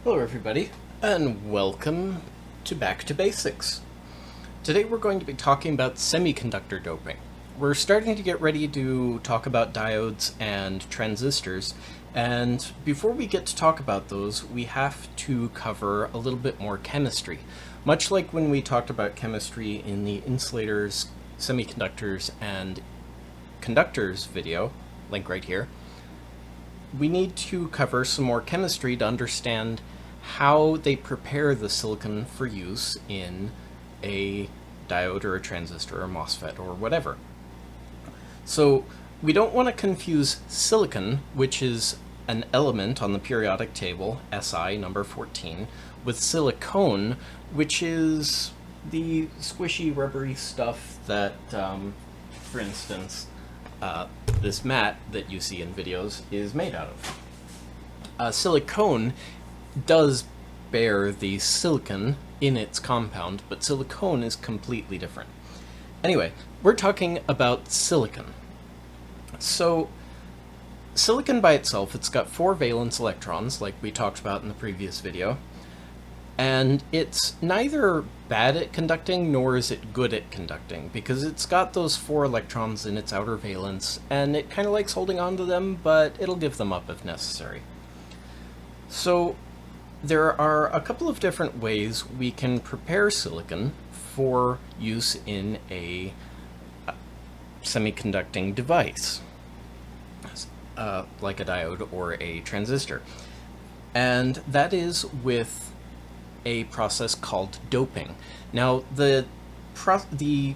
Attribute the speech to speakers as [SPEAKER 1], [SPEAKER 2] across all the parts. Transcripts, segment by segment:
[SPEAKER 1] Hello everybody, and welcome to Back to Basics. Today we're going to be talking about semiconductor doping. We're starting to get ready to talk about diodes and transistors, and before we get to talk about those, we have to cover a little bit more chemistry. Much like when we talked about chemistry in the insulators, semiconductors, and conductors video, link right here, we need to cover some more chemistry to understand how they prepare the silicon for use in a diode or a transistor or a MOSFET or whatever. So we don't want to confuse silicon, which is an element on the periodic table, Si number 14, with silicone, which is the squishy rubbery stuff that, for instance, this mat that you see in videos is made out of. Silicone does bear the silicon in its compound, but silicone is completely different. Anyway, we're talking about silicon. So, silicon by itself, it's got 4 valence electrons, like we talked about in the previous video, and it's neither bad at conducting nor is it good at conducting, because it's got those 4 electrons in its outer valence, and it kind of likes holding on to them, but it'll give them up if necessary. So there are a couple of different ways we can prepare silicon for use in a semiconducting device, like a diode or a transistor. And that is with a process called doping. Now, the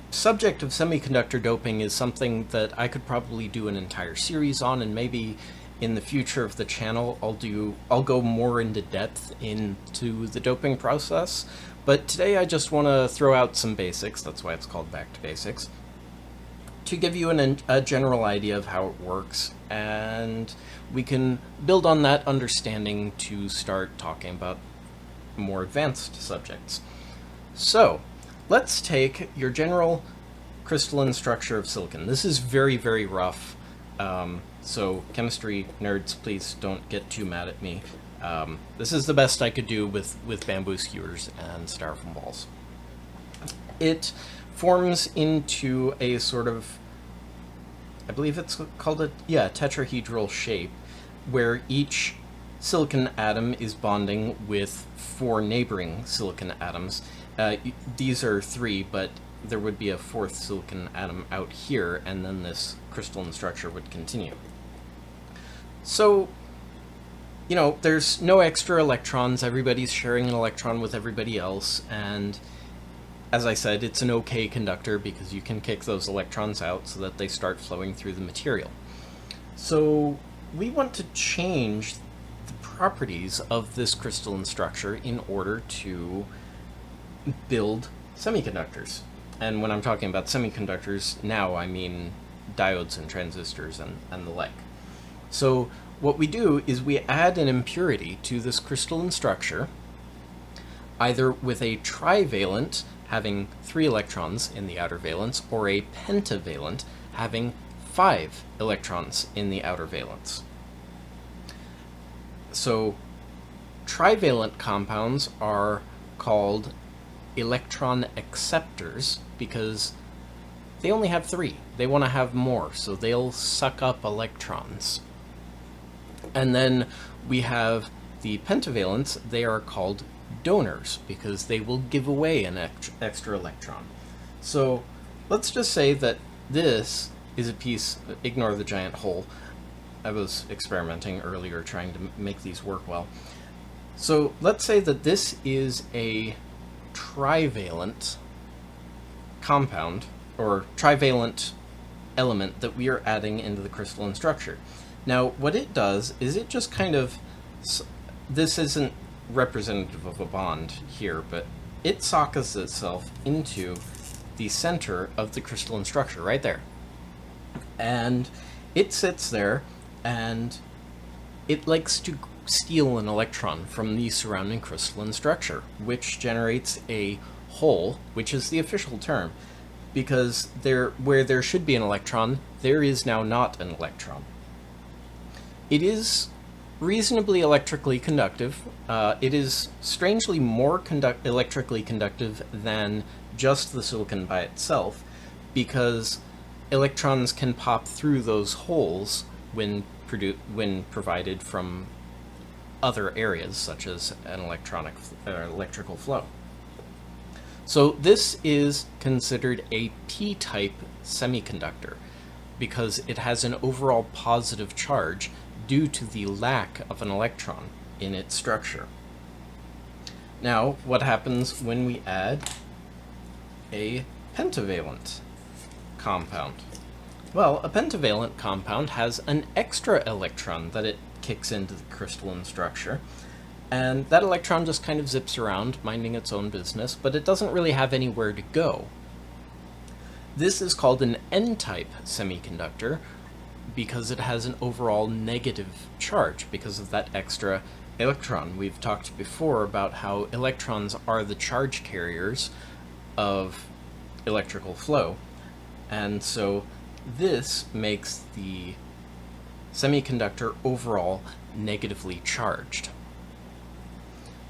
[SPEAKER 1] subject of semiconductor doping is something that I could probably do an entire series on, and maybe in the future of the channel I'll go more into depth into the doping process. But today I just want to throw out some basics, that's why it's called Back to Basics, to give you a general idea of how it works, and we can build on that understanding to start talking about more advanced subjects. So, let's take your general crystalline structure of silicon. This is very, very rough, so chemistry nerds, please don't get too mad at me. This is the best I could do with bamboo skewers and styrofoam balls. It forms into a sort of, I believe it's called a tetrahedral shape, where each silicon atom is bonding with 4 neighboring silicon atoms. These are 3, but there would be a 4th silicon atom out here, and then this crystalline structure would continue. So, you know, there's no extra electrons, everybody's sharing an electron with everybody else, and as I said, it's an okay conductor because you can kick those electrons out so that they start flowing through the material. So we want to change the properties of this crystalline structure in order to build semiconductors. And when I'm talking about semiconductors now, I mean diodes and transistors and the like. So what we do is we add an impurity to this crystalline structure, either with a trivalent having 3 electrons in the outer valence, or a pentavalent having 5 electrons in the outer valence. So trivalent compounds are called electron acceptors because they only have 3. They want to have more, so they'll suck up electrons. And then we have the pentavalents. They are called donors because they will give away an extra electron. So let's just say that this is a piece, ignore the giant hole. I was experimenting earlier trying to make these work well. So let's say that this is a trivalent compound, or trivalent element that we are adding into the crystalline structure. Now, what it does is it just kind of, this isn't representative of a bond here, but it sockets itself into the center of the crystalline structure, right there. And it sits there, and it likes to steal an electron from the surrounding crystalline structure, which generates a hole, which is the official term, because where there should be an electron, there is now not an electron. It is reasonably electrically conductive. It is strangely more electrically conductive than just the silicon by itself, because electrons can pop through those holes when provided from other areas, such as an electrical flow. So this is considered a p-type semiconductor because it has an overall positive charge due to the lack of an electron in its structure. Now, what happens when we add a pentavalent compound? Well, a pentavalent compound has an extra electron that it kicks into the crystalline structure, and that electron just kind of zips around, minding its own business, but it doesn't really have anywhere to go. This is called an n-type semiconductor because it has an overall negative charge because of that extra electron. We've talked before about how electrons are the charge carriers of electrical flow, and so this makes the semiconductor overall negatively charged.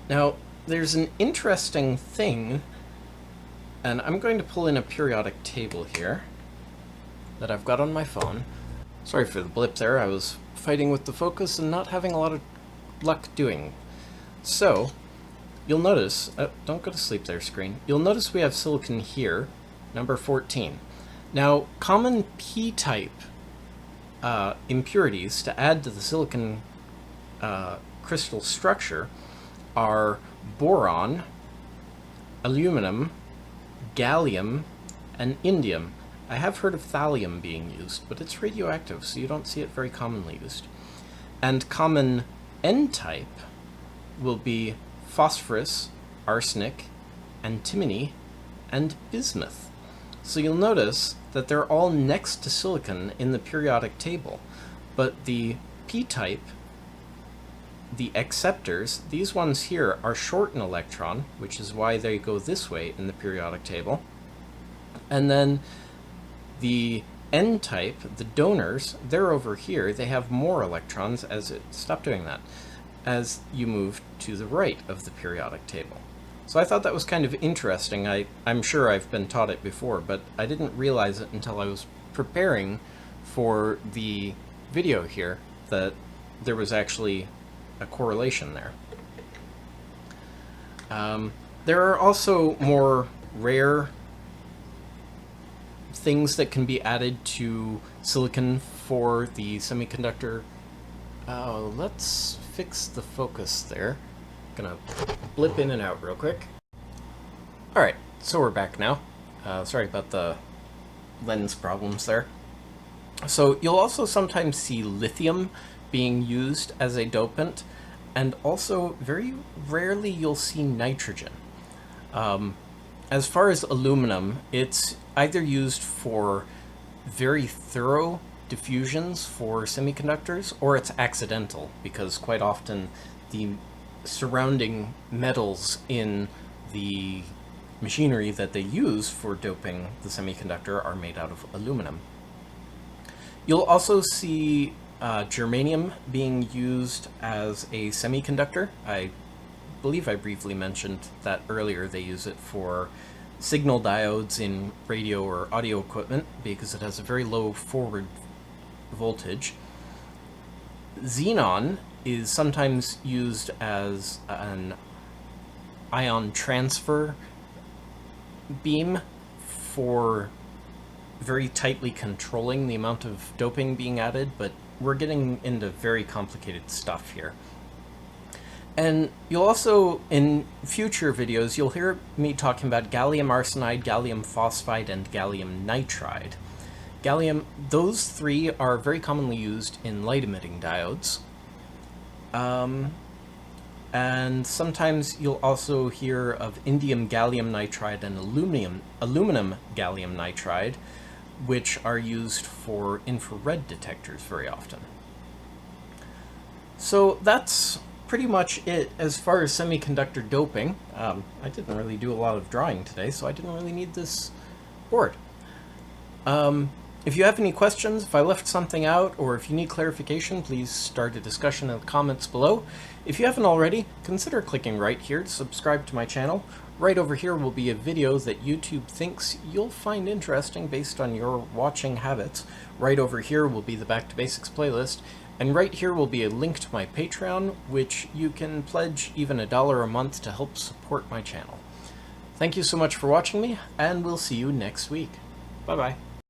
[SPEAKER 1] Now, there's an interesting thing, and I'm going to pull in a periodic table here that I've got on my phone. Sorry for the blip there, I was fighting with the focus and not having a lot of luck doing. So, you'll notice, don't go to sleep there, screen. You'll notice we have silicon here, number 14. Now, common p-type impurities to add to the silicon crystal structure are boron, aluminum, gallium, and indium. I have heard of thallium being used, but it's radioactive, so you don't see it very commonly used. And common n-type will be phosphorus, arsenic, antimony, and bismuth. So you'll notice that they're all next to silicon in the periodic table, but the p-type, the acceptors, these ones here are short in electron, which is why they go this way in the periodic table. And then the n-type, the donors, they're over here. They have more electrons stop doing that, as you move to the right of the periodic table. So I thought that was kind of interesting. I'm sure I've been taught it before, but I didn't realize it until I was preparing for the video here that there was actually a correlation there. There are also more rare things that can be added to silicon for the semiconductor. Let's fix the focus there. Gonna blip in and out real quick. Alright, so we're back now. Sorry about the lens problems there. So you'll also sometimes see lithium being used as a dopant, and also very rarely you'll see nitrogen. As far as aluminum, it's either used for very thorough diffusions for semiconductors, or it's accidental, because quite often the surrounding metals in the machinery that they use for doping the semiconductor are made out of aluminum. You'll also see germanium being used as a semiconductor. I believe I briefly mentioned that earlier. They use it for signal diodes in radio or audio equipment because it has a very low forward voltage. Xenon is sometimes used as an ion transfer beam for very tightly controlling the amount of doping being added, but we're getting into very complicated stuff here. And you'll also, in future videos, you'll hear me talking about gallium arsenide, gallium phosphide, and gallium nitride. Those three are very commonly used in light-emitting diodes. And sometimes you'll also hear of indium gallium nitride and aluminum gallium nitride, which are used for infrared detectors very often. So that's pretty much it as far as semiconductor doping. I didn't really do a lot of drawing today, so I didn't really need this board. If you have any questions, if I left something out, or if you need clarification, please start a discussion in the comments below. If you haven't already, consider clicking right here to subscribe to my channel. Right over here will be a video that YouTube thinks you'll find interesting based on your watching habits. Right over here will be the Back to Basics playlist, and right here will be a link to my Patreon, which you can pledge even $1 a month to help support my channel. Thank you so much for watching me, and we'll see you next week. Bye-bye.